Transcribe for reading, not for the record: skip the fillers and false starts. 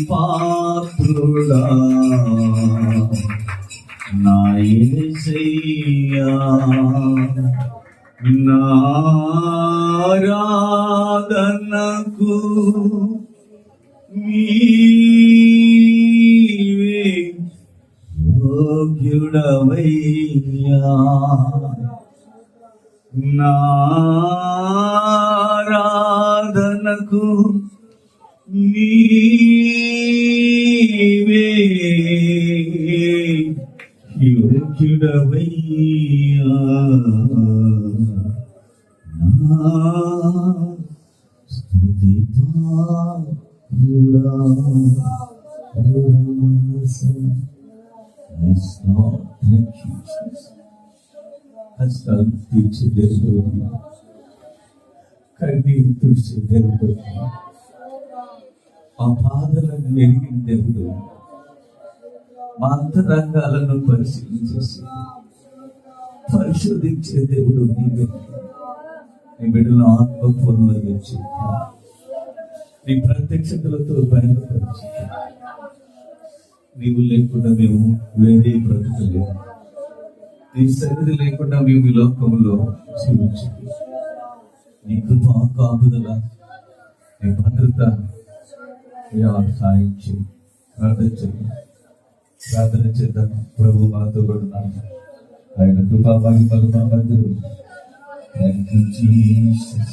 పాత్రుడా నా యేసయ్యా నారాధనకు నీవే యోగ్యుడవయ్యా నారాధనకు నీవే యోగ్యుడవయ్యా నా స్తుతి పాత్రుడా. కష్టాలు తీర్చే దేవుడు, కన్నీరు తుడిచే దేవుడు, మా బాధలను ఎరిగిన దేవుడు, మా అంతరంగాలను పరిశీలించేసి పరిశోధించే దేవుడు నీవే. నీ బిడ్డల ఆత్మపూర్ణంగా తెచ్చి నీ ప్రత్యక్షతలతో బయలుపరిచి, నీవు లేకుండా మేము వేరే బ్రతకలేము, నీ సన్నిధి లేకుండా మేము ఈ లోకంలో జీవించలేదు. నీ కృప కాపుదల, నీ భద్రత సాయం చేయి. ప్రార్థన చేద్దాం. ప్రభు మాతో కూడా ఆయన కృపా మహిమలు మా మధ్యలో. Thank you, Jesus.